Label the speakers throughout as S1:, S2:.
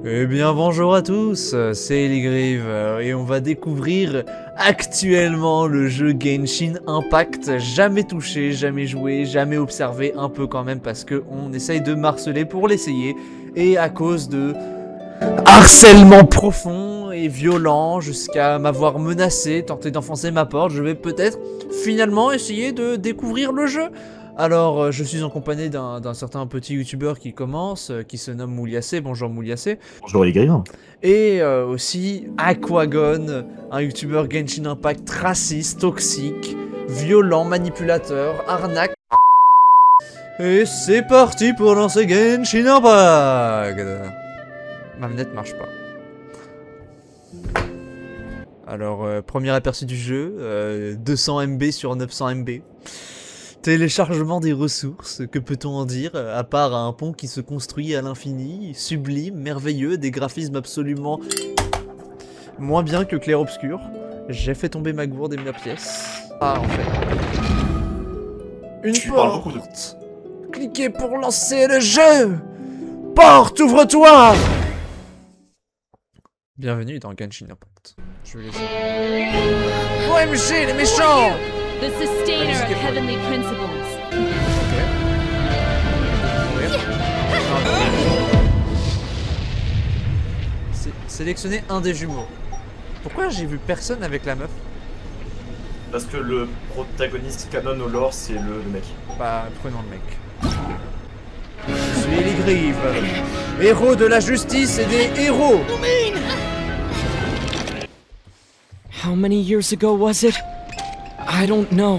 S1: Eh bien bonjour à tous, c'est Eligrive et on va découvrir actuellement le jeu Genshin Impact, jamais touché, jamais joué, jamais observé, un peu quand même parce que on essaye de marceler pour l'essayer et à cause de harcèlement profond et violent jusqu'à m'avoir menacé, tenter d'enfoncer ma porte, je vais peut-être finalement essayer de découvrir le jeu. Alors, je suis en compagnie d'un certain petit youtubeur qui commence, qui se nomme Mouliassé. Bonjour Mouliassé.
S2: Bonjour les grives.
S1: Et aussi Aquagon, un youtubeur Genshin Impact raciste, toxique, violent, manipulateur, arnaque. Et c'est parti pour lancer Genshin Impact. Ma manette marche pas. Alors, premier aperçu du jeu, 200 MB sur 900 MB. Téléchargement des ressources, que peut-on en dire, à part un pont qui se construit à l'infini, sublime, merveilleux, des graphismes absolument moins bien que clair-obscur. J'ai fait tomber ma gourde et ma pièce. Ah, en fait. Une porte. Cliquez pour lancer le jeu. Porte, ouvre-toi. Bienvenue dans Genshin Impact. Je vais laisser. OMG, les méchants.
S3: The sustainer of heavenly principles.
S1: Sélectionnez un des jumeaux. Pourquoi j'ai vu personne avec la meuf?
S2: Parce que le protagoniste canon au lore, c'est le mec.
S1: Bah, prenons le mec. Je suis Eligrive, héros de la justice et des héros.
S4: How many years ago was it? I don't know.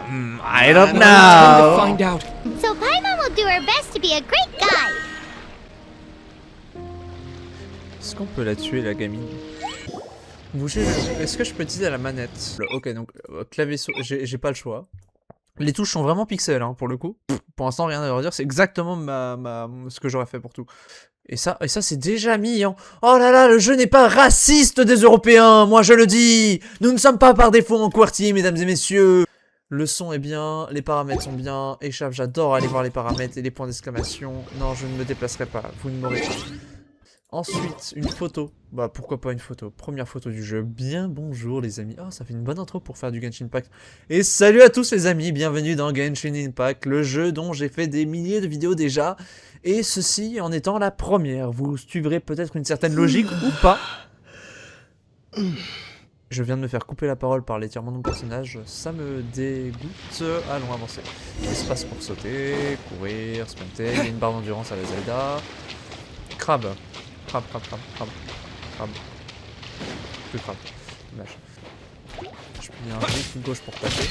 S1: I don't
S4: Time to
S1: know.
S4: find out.
S5: So Paimon will do her best to be a great guy.
S1: Est-ce qu'on peut la tuer, la gamine? Bouger. Est-ce que je peux utiliser la manette? Ok, donc clavier j'ai pas le choix. Les touches sont vraiment pixels, hein, pour le coup. Pour l'instant, rien à redire. C'est exactement ce que j'aurais fait pour tout. Et ça c'est déjà mis en... Oh là là, le jeu n'est pas raciste des Européens, moi je le dis. Nous ne sommes pas par défaut en QWERTY, mesdames et messieurs. Le son est bien, les paramètres sont bien. Échappe, j'adore aller voir les paramètres et les points d'exclamation. Non, je ne me déplacerai pas, vous ne m'aurez pas. Ensuite, une photo. Bah, pourquoi pas une photo? Première photo du jeu. Bien bonjour les amis. Oh, ça fait une bonne intro pour faire du Genshin Impact. Et salut à tous les amis, bienvenue dans Genshin Impact, le jeu dont j'ai fait des milliers de vidéos déjà. Et ceci en étant la première. Vous suivrez peut-être une certaine logique ou pas. Je viens de me faire couper la parole par l'étirement de mon personnage. Ça me dégoûte. Allons avancer. Espace pour sauter, courir, sprinter. Il y a une barre d'endurance à la Zelda. Crabe. Crabe. Plus crabe. Dommage. Je peux bien un clic gauche pour taper.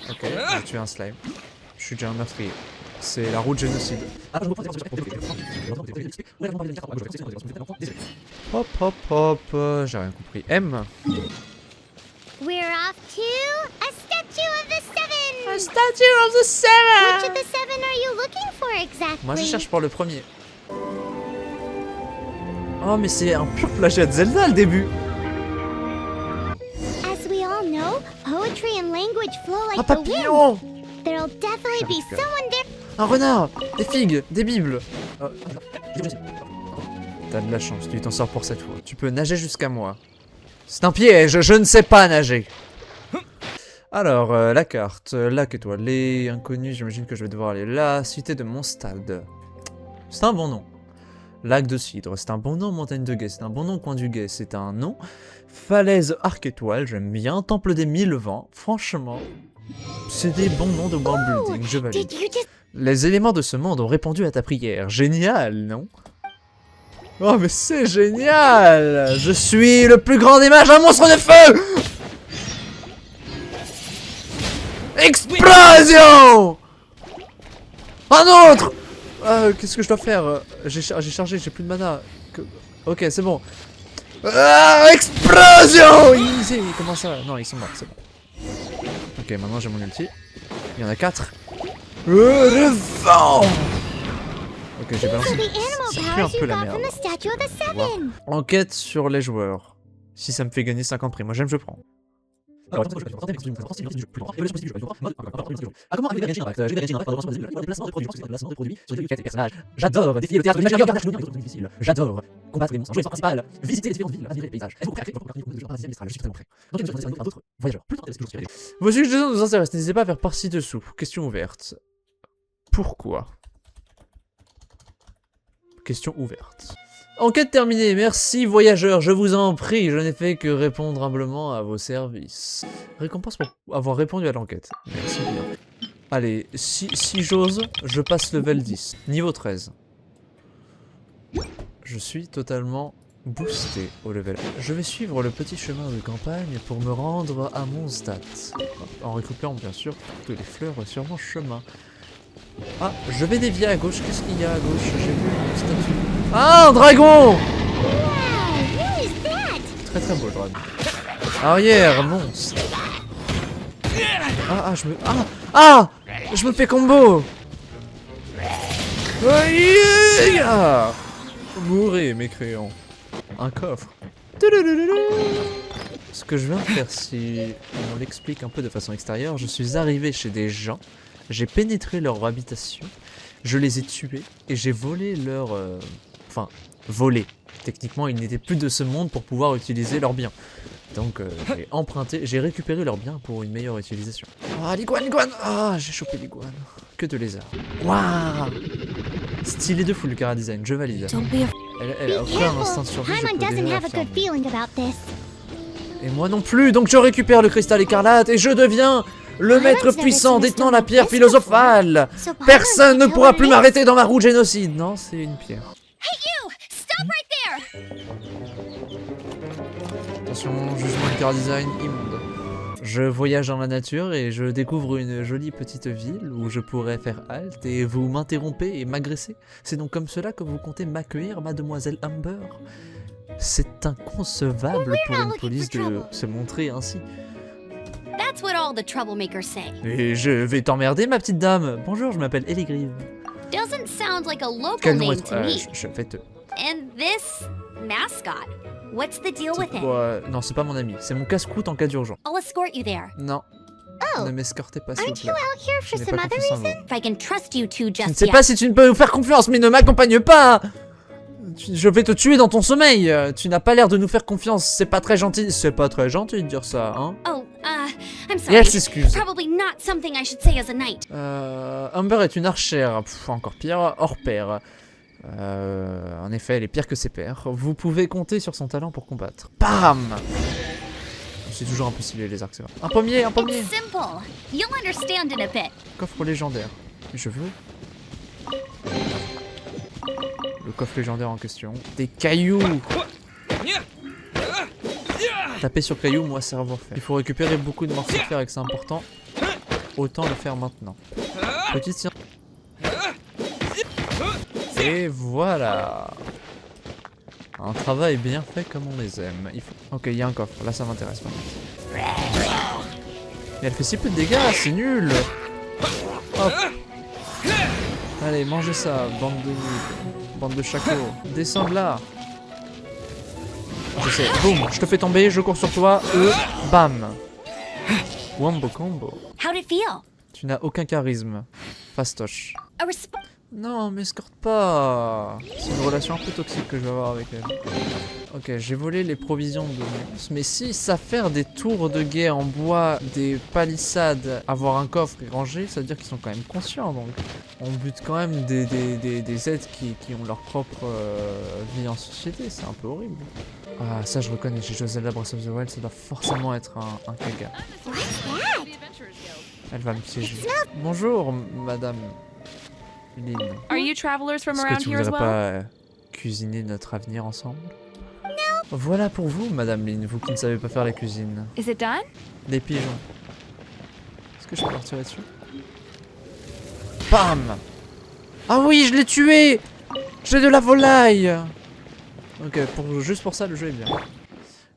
S1: Ok, j'ai tué un slime. Je suis déjà un meurtrier. C'est la route génocide. Hop, j'ai rien compris. M.
S5: We're off to a statue of the seven.
S1: A statue of the seven.
S5: Which of the seven are you looking for exactly?
S1: Moi je cherche pour le premier. Oh mais c'est un pur plagiat de Zelda le début.
S5: As we all know, poetry and language flow
S1: Un
S5: like the wind.
S1: papillon.
S5: There'll definitely be someone there.
S1: Un renard. Des figues. Des bibles. T'as de la chance, tu t'en sors pour cette fois. Tu peux nager jusqu'à moi. C'est un piège, je ne sais pas nager. Alors, la carte, lac étoilé, inconnu, j'imagine que je vais devoir aller là. Cité de Mondstadt. C'est un bon nom. Lac de Cidre, c'est un bon nom. Montagne de Guet, c'est un bon nom. Coin du Guet, c'est un nom. Falaise Arc Étoile, j'aime bien. Temple des Mille Vents, franchement, c'est des bons noms de world building, je valide.
S5: Did you just...
S1: Les éléments de ce monde ont répondu à ta prière. Génial, non? Oh, mais c'est génial! Je suis le plus grand des mages, un monstre de feu! Explosion! Un autre! Qu'est-ce que je dois faire? J'ai chargé, j'ai plus de mana. Ok, c'est bon. Explosion! Easy, comment ça? Non, ils sont morts, c'est bon. Ok, maintenant j'ai mon ulti. Il y en a 4. Le vent! Ok, j'ai balancé.
S5: So the animal
S1: Ça pue un
S5: powers
S1: peu
S5: you
S1: la
S5: got
S1: merde.
S5: from the statue of the
S1: Faut voir.
S5: seven.
S1: Enquête sur les joueurs. Si ça me fait gagner 50 prix, moi j'aime, je prends. Alors, comment améliorer l'énergie d'impact? Générer l'énergie d'impact par le déplacement de produits. Je pense que c'est le déplacement de produits sur les qualités des personnages. J'adore défier le théâtre de l'imaginaire. Difficile. J'adore combattre les monstres. Jouer l'histoire principale. Visiter les différentes villes. Admirer les paysages. Êtes-vous prêt à créer votre propre partie de magistral? Je suis totalement prêt. Dans quelle mesure vous d'autres voyageurs? Plus tard, toujours vos suggestions nous intéressent. N'hésitez pas à faire par ci-dessous. Question ouverte. Pourquoi? Question ouverte. Enquête terminée, merci voyageurs, je vous en prie, je n'ai fait que répondre humblement à vos services. Récompense pour avoir répondu à l'enquête. Merci bien. Allez, si j'ose, je passe level 10, niveau 13. Je suis totalement boosté au level. Je vais suivre le petit chemin de campagne pour me rendre à mon stade. En récupérant bien sûr toutes les fleurs sur mon chemin. Ah, je vais dévier à gauche, qu'est-ce qu'il y a à gauche? J'ai vu une statue. Ah, un dragon! Très très beau le dragon. Arrière, monstre. Je me fais combo. Mourez, mécréants. Un coffre. Ce que je viens de faire, si on l'explique un peu de façon extérieure, je suis arrivé chez des gens, j'ai pénétré leur habitation, je les ai tués et j'ai volé leur... Enfin, volé. Techniquement, ils n'étaient plus de ce monde pour pouvoir utiliser leurs biens. Donc, j'ai emprunté, j'ai récupéré leurs biens pour une meilleure utilisation. Ah, l'iguane! Ah, j'ai chopé l'iguane. Que de lézard. Waouh! Stylé de fou le cara design, je valide. Elle a offert un instinct de survie, je peux déjà l'affirmer. Et moi non plus, donc je récupère le cristal écarlate et je deviens le maître puissant détenant la pierre philosophale. Personne ne pourra plus m'arrêter dans ma roue de génocide. Non, c'est une pierre. Attention, jugement de car design immonde. Je voyage dans la nature et je découvre une jolie petite ville où je pourrais faire halte et vous m'interrompez et m'agresser. C'est donc comme cela que vous comptez m'accueillir, mademoiselle Amber? C'est inconcevable pour une police de se montrer ainsi.
S5: That's what all the troublemakers say.
S1: Et je vais t'emmerder, ma petite dame. Bonjour, je m'appelle Ellie.
S5: Doesn't sound like a local
S1: Quel nom
S5: name
S1: est...
S5: to me.
S1: je vais te...
S5: And this mascot, what's the deal with it?
S1: Non, c'est pas mon ami. C'est mon casse-croûte en cas d'urgence.
S5: I'll escort you there.
S1: Non.
S5: Oh.
S1: Ne m'escortez pas, s'il vous
S5: Aren't
S1: plaît.
S5: you out here for
S1: Je n'ai
S5: some
S1: pas
S5: other
S1: confiance en
S5: reason? If I can trust you two
S1: Je ne
S5: just
S1: sais
S5: yet.
S1: pas si tu ne peux nous faire confiance, mais ne m'accompagne pas. Je vais te tuer dans ton sommeil. Tu n'as pas l'air de nous faire confiance. C'est pas très gentil. C'est pas très gentil de dire ça, hein.
S5: Oh, I'm
S1: Et
S5: sorry.
S1: elle s'excuse.
S5: Probably not something I should say as a knight.
S1: Amber est une archère. Pff, encore pire, hors pair. En effet, elle est pire que ses pairs. Vous pouvez compter sur son talent pour combattre. Bam! C'est toujours impossible les arcs, c'est vrai. Un pommier, un pommier!
S5: It's simple. You'll understand in a bit.
S1: Coffre légendaire. Je veux. Le coffre légendaire en question. Des cailloux! Taper sur cailloux, moi, savoir-faire. Il faut récupérer beaucoup de morceaux de fer et que c'est important. Autant le faire maintenant. Petite science. Et voilà. Un travail bien fait comme on les aime. Il faut... Ok, il y a un coffre. Là, ça m'intéresse pas. Mais elle fait si peu de dégâts, c'est nul. Hop. Allez, mangez ça, bande de chacos. Descends de là. Je sais. Boum, je te fais tomber, je cours sur toi. Bam. Wombo combo.
S5: How'd it feel?
S1: Tu n'as aucun charisme. Fastoche.
S5: A resp-
S1: Non, m'escorte pas. C'est une relation un peu toxique que je vais avoir avec elle. Ok, j'ai volé les provisions de monstres. Mais si ça faire des tours de guet en bois, des palissades, avoir un coffre et ranger, ça veut dire qu'ils sont quand même conscients. Donc, on bute quand même des êtres qui ont leur propre vie en société. C'est un peu horrible. Ah, ça je reconnais. J'ai joué à Zelda Breath of the Wild. Ça doit forcément être un Kaga. Elle va me piéger. Bonjour, madame. Lynn.
S6: Are you travelers from
S1: Est-ce que
S6: around
S1: tu
S6: here as
S1: voudrais
S6: well?
S1: pas cuisiner notre avenir ensemble? Non. Voilà pour vous, madame Lynn, vous qui ne savez pas faire la cuisine.
S6: Is it done?
S1: Des pigeons. Est-ce que je peux leur tirer dessus? Bam! Ah oui, je l'ai tué! J'ai de la volaille! Ok, juste pour ça, le jeu est bien.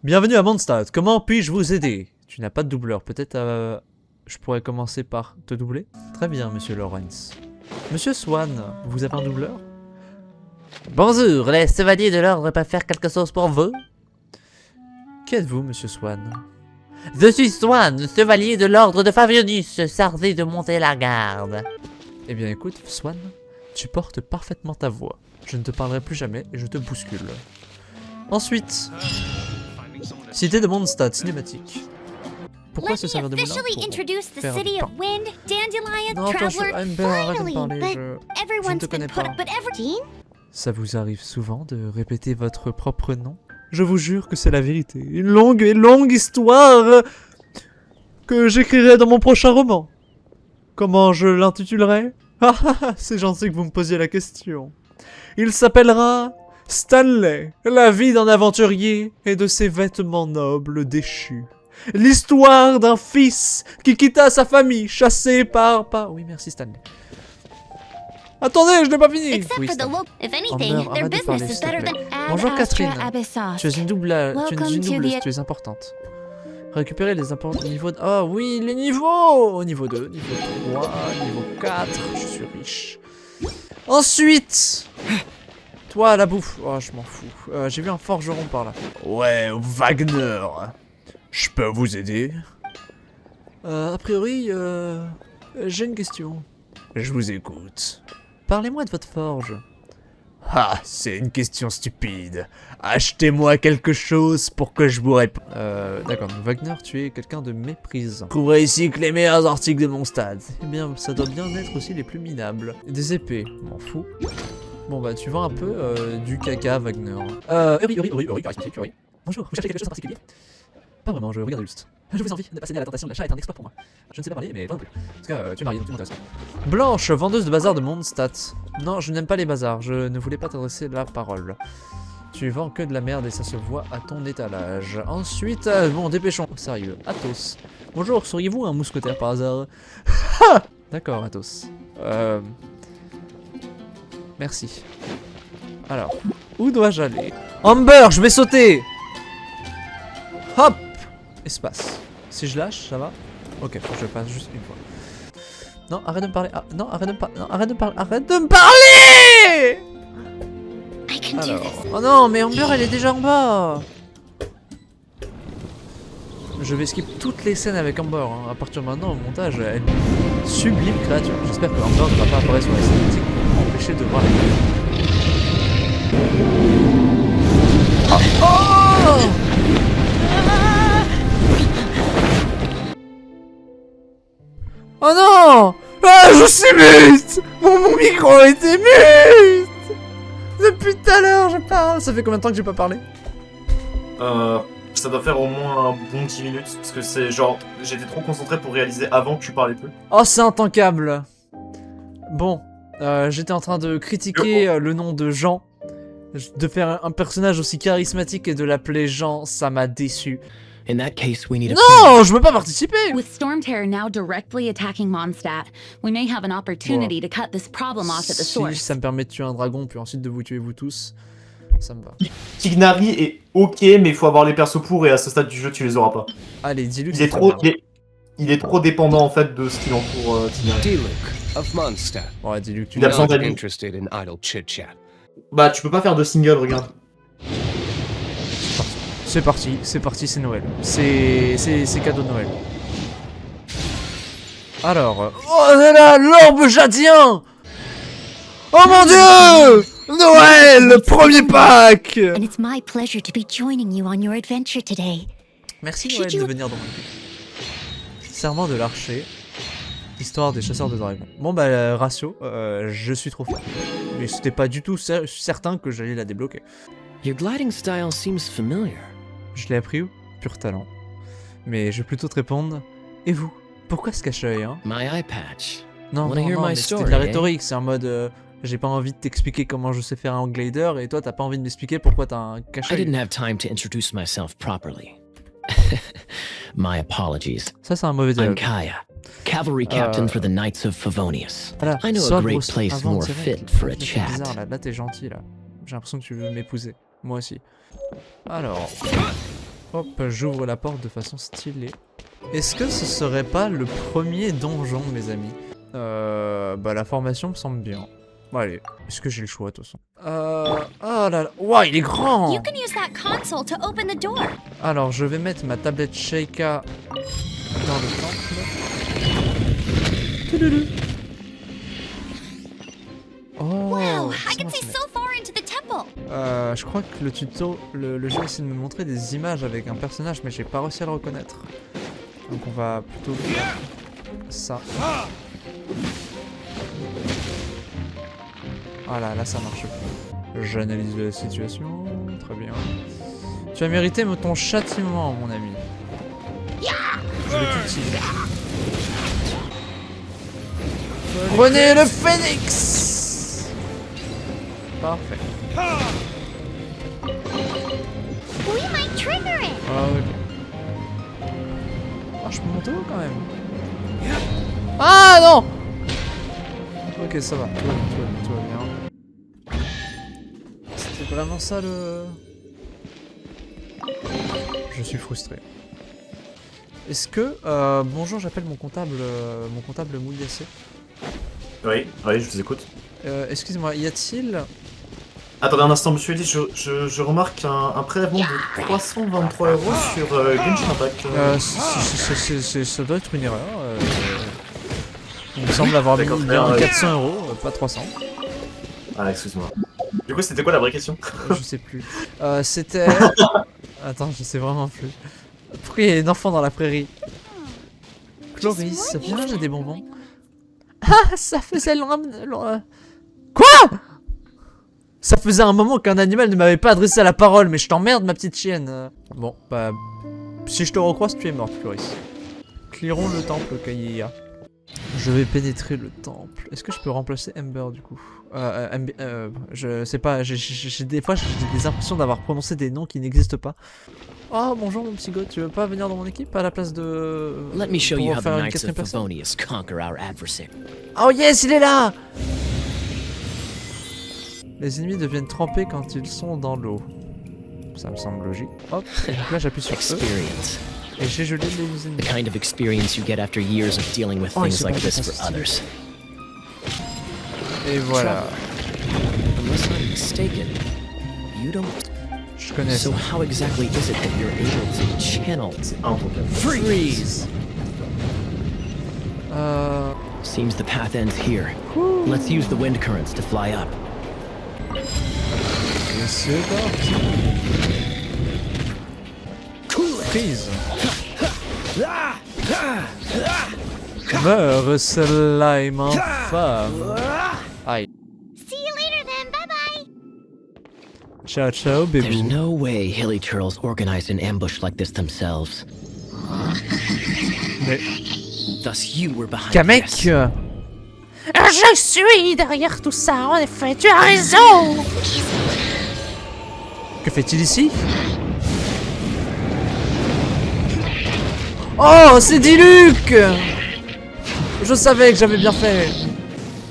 S1: Bienvenue à Mondstadt, comment puis-je vous aider? Tu n'as pas de doubleur, peut-être je pourrais commencer par te doubler? Très bien, monsieur Lawrence. Monsieur Swan, vous avez un doubleur? Bonjour, les chevaliers de l'ordre peuvent faire quelque chose pour vous? Qui êtes-vous, monsieur Swan?
S6: Je suis Swan, chevalier de l'ordre de Favionus, chargé de monter la garde.
S1: Eh bien écoute, Swan, tu portes parfaitement ta voix. Je ne te parlerai plus jamais et je te bouscule. Ensuite, cité de Mondstadt cinématique. Pourquoi
S5: Let
S1: se
S5: me
S1: servir de mon
S5: officially
S1: pour
S5: introduce the
S1: faire
S5: city
S1: du
S5: of
S1: pain?
S5: Wind, Dandelion,
S1: Non, attends,
S5: Traveler.
S1: Amber, arrête de me
S5: Finally,
S1: parler,
S5: but
S1: je ne
S5: everyone's
S1: te connais
S5: been put
S1: pas.
S5: up. But Jean?
S1: Ça vous arrive souvent de répéter votre propre nom? Je vous jure que c'est la vérité. Une longue et longue histoire que j'écrirai dans mon prochain roman. Comment je l'intitulerai? Ah ah ah, c'est gentil que vous me posiez la question. Il s'appellera Stanley, la vie d'un aventurier et de ses vêtements nobles déchus. L'histoire d'un fils qui quitta sa famille chassé par... Oui, merci Stanley. Attendez, je n'ai pas fini.
S5: Except
S1: Oui,
S5: for the
S1: Stanley.
S5: local. If anything,
S1: Amber,
S5: their
S1: arrête de
S5: business
S1: parler,
S5: is
S1: s'il te
S5: better
S1: plaît.
S5: than.
S1: Bonjour Catherine.
S3: Abyssos.
S1: Tu es une doubleuse,
S3: Welcome to the-
S1: tu es importante. Récupérer les importants niveaux... Oh oui, les niveaux! Niveau 2, niveau 3, niveau 4, je suis riche. Ensuite, toi la bouffe. Oh, je m'en fous. J'ai vu un forgeron par là. Ouais, Wagner. Je peux vous aider? A priori, j'ai une question. Je vous écoute. Parlez-moi de votre forge. Ah, c'est une question stupide. Achetez-moi quelque chose pour que je vous réponde. D'accord, donc Wagner, tu es quelqu'un de méprisant. Vous trouverez ici que les meilleurs articles de mon stade. Eh bien, ça doit bien être aussi les plus minables. Des épées, m'en fous. Bon bah, tu vends un peu du caca, Wagner. Oui. Bonjour, vous cherchez quelque chose en particulier? Pas vraiment, je regarde juste. Je vous envie de passer à la tentation de l'achat est un exploit pour moi. Je ne sais pas parler, mais toi non plus. En tout cas, tu es marié, donc tu m'intéresses. Blanche, vendeuse de bazar de Mondstadt. Non, je n'aime pas les bazars, je ne voulais pas t'adresser la parole. Tu vends que de la merde et ça se voit à ton étalage. Ensuite, bon, dépêchons. Sérieux, Athos. Bonjour, seriez-vous un mousquetaire par hasard? D'accord, Athos. Merci. Alors, où dois-je aller? Amber, je vais sauter! Hop! Espace. Si je lâche, ça va? Ok, faut que je passe juste une fois. Non, arrête de me parler. Ah, non, arrête de me parler. Non, arrête de me parler. Arrête de me parler!
S5: I can do
S1: Alors.
S5: this.
S1: Oh non, mais Amber, elle est déjà en bas. Je vais skip toutes les scènes avec Amber. Hein. À partir de maintenant, au montage, elle sublime créature. J'espère que Amber ne va pas apparaître sur les cinématiques pour m'empêcher de voir les oh! Oh non! Ah, je suis mute! Mon micro était mute! Depuis tout à l'heure, je parle! Ça fait combien de temps que j'ai pas parlé?
S2: Ça doit faire au moins un bon 10 minutes, parce que c'est genre, j'étais trop concentré pour réaliser avant que tu parlais plus.
S1: Oh, c'est intankable! Bon, j'étais en train de critiquer le nom de Jean. De faire un personnage aussi charismatique et de l'appeler Jean, ça m'a déçu.
S4: In that case, we need a
S1: Non, je veux pas participer!
S3: With Stormterror now directly attacking Mondstadt, we may have an opportunity to cut this problem off at the
S1: Si
S3: source.
S1: ça me permet de tuer un dragon, puis ensuite de vous tuer vous tous, ça me va.
S2: Tignari est ok, mais il faut avoir les persos pour, et à ce stade du jeu, tu les auras pas.
S1: Allez, dis-lui que
S2: Il est
S1: c'est
S2: trop,
S1: très bien.
S2: il est trop dépendant en fait de ce qui l'entoure, Tignari.
S7: Diluc of Mondstadt.
S1: Ouais, dis-lui que tu
S2: Il a
S1: l'as.
S2: besoin
S7: Not
S2: d'amis.
S7: interested in idle chit-chat.
S2: Bah, tu peux pas faire de single, regarde.
S1: C'est parti, c'est Noël. C'est cadeau de Noël. Alors... Oh là là, l'orbe jadien! Oh mon dieu! Noël, premier pack!
S5: And it's my pleasure to be joining you on your adventure today.
S1: Merci
S5: Should
S1: Noël
S5: you-
S1: de venir dans mon vie. Serment de l'archer. Histoire des chasseurs de dragons. Bon bah ratio, je suis trop fort. Mais c'était pas du tout certain que j'allais la débloquer.
S4: Your gliding style seems familiar.
S1: Je l'ai appris où? Pur talent. Mais je vais plutôt te répondre. Et vous? Pourquoi ce cache-œil, hein?
S4: My eye patch.
S1: Non,
S4: Wanna
S1: non,
S4: hear
S1: non,
S4: my
S1: mais c'était de
S4: story,
S1: la
S4: eh?
S1: rhétorique, c'est en mode... j'ai pas envie de t'expliquer comment je sais faire un glider, et toi t'as pas envie de m'expliquer pourquoi t'as un
S4: I
S1: cache-œil.
S4: didn't have time to introduce myself properly. My apologies.
S1: Ça c'est un mauvais
S4: I'm
S1: dialogue.
S4: Kaya, cavalry captain for the Knights of Favonius.
S1: Voilà,
S4: I know
S1: sois
S4: a great
S1: grosse
S4: place
S1: avant de
S4: more
S1: tirer.
S4: fit for a
S1: C'est
S4: chat.
S1: bizarre, là t'es gentil là. J'ai l'impression que tu veux m'épouser. Moi aussi. Alors... Hop, j'ouvre la porte de façon stylée. Est-ce que ce serait pas le premier donjon, mes amis? Bah la formation me semble bien. Bon allez, est-ce que j'ai le choix de toute façon? Oh là là, ouah, il est grand!
S5: You can use that console to open the door.
S1: Alors, je vais mettre ma tablette Sheikah dans le temple. Touloulou. Oh,
S5: Wow, I
S1: laisse-moi
S5: can see
S1: filmer.
S5: so far into the temple.
S1: Je crois que le tuto, le jeu essaie de me montrer des images avec un personnage, mais j'ai pas réussi à le reconnaître. Donc on va plutôt faire ça. Voilà, là ça marche plus. J'analyse la situation, très bien. Tu as mérité ton châtiment, mon ami. Je vais t'utiliser. Prenez le phénix. Parfait.
S5: We might trigger it.
S1: Ah ok. Ah, je peux monter haut quand même. Ah non. Ok, ça va. Tout va bien. C'était vraiment ça le... Je suis frustré. Est-ce que... bonjour, j'appelle mon comptable Mouliassé.
S2: Oui, je vous écoute.
S1: Excusez-moi, y a-t-il...
S2: Attendez un instant, monsieur Ellis, je remarque un prélèvement de 323 € sur Genshin Impact.
S1: Ça doit être une erreur. Il me semble avoir mis
S2: D'accord,
S1: bien
S2: ouais.
S1: 400 €, pas 300.
S2: Ah, excuse-moi. Du coup, c'était quoi la vraie question?
S1: Je sais plus. C'était... Attends, je sais vraiment plus. Pourquoi il y a un enfant dans la prairie? Cloris, viens, j'ai des bonbons. Ah, ça faisait Quoi? Ça faisait un moment qu'un animal ne m'avait pas adressé la parole, mais je t'emmerde, ma petite chienne. Bon, bah... Si je te recroise, tu es morte, Cloris. Clearons le temple, Kaiya. Je vais pénétrer le temple. Est-ce que je peux remplacer Ember, du coup? Je sais pas, des fois j'ai des impressions d'avoir prononcé des noms qui n'existent pas. Oh, bonjour mon petit gars, tu veux pas venir dans mon équipe à la place de...
S4: Let me show you
S1: pour
S4: how the
S1: faire une
S4: Knights of
S1: quatrième personne?
S4: Favonius conquer our adversary.
S1: Oh yes, il est là! Les ennemis deviennent trempés quand ils sont dans l'eau. Ça me semble logique. Hop, et donc là j'appuie sur E
S4: Experience.
S1: et j'ai gelé les ennemis.
S4: The kind of experience you get after years of dealing with
S1: Oh,
S4: things
S1: c'est
S4: like
S1: bon,
S4: this
S1: c'est
S4: for
S1: stylé.
S4: others.
S1: Et voilà,
S4: Unless I'm mistaken, you don't.
S1: je connais ça.
S4: So how exactly is it that you're able to channel
S2: Un ton cas.
S4: freeze? Seems the path ends here. Let's use the wind currents to fly up.
S1: Et c'est parti. Prise. Meurs, slime infâme. Aïe.
S5: See you later then. Bye bye.
S1: Ciao ciao
S4: There's
S1: bébé.
S4: no way Hilly Turtles organized an ambush like this themselves.
S1: Mais...
S4: Thus you were behind
S1: Kamek
S4: this.
S6: Je suis derrière tout ça, en effet, tu as raison.
S1: Que fait-il ici? Oh, c'est Diluc! Je savais que j'avais bien fait.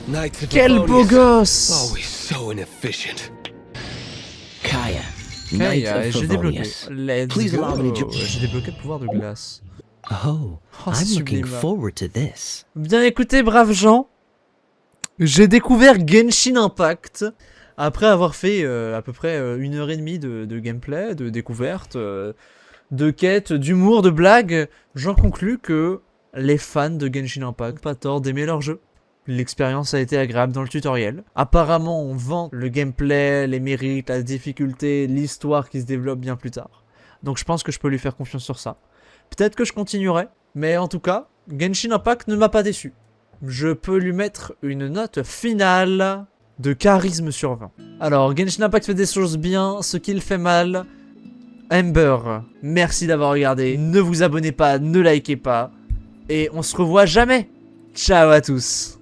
S7: Knights of
S1: Quel beau
S7: Favonius.
S1: gosse!
S7: Always so inefficient.
S4: Kaya, Knights
S1: Kaya,
S4: of
S1: j'ai débloqué.
S4: Favonius.
S1: Let's
S4: Please
S1: go.
S4: allow me to
S1: J'ai débloqué le pouvoir de glace.
S4: Oh,
S1: Oh, c'est
S4: I'm looking
S1: sublime.
S4: forward to this.
S1: Bien écoutez, braves gens, j'ai découvert Genshin Impact après avoir fait à peu près 1h30 de gameplay, de découverte, de quête, d'humour, de blagues. J'en conclus que les fans de Genshin Impact n'ont pas tort d'aimer leur jeu. L'expérience a été agréable dans le tutoriel. Apparemment, on vend le gameplay, les mérites, la difficulté, l'histoire qui se développe bien plus tard. Donc je pense que je peux lui faire confiance sur ça. Peut-être que je continuerai, mais en tout cas, Genshin Impact ne m'a pas déçu. Je peux lui mettre une note finale de charisme sur 20. Alors, Genshin Impact fait des choses bien, ce qu'il fait mal... Ember, merci d'avoir regardé. Ne vous abonnez pas, ne likez pas. Et on se revoit jamais. Ciao à tous.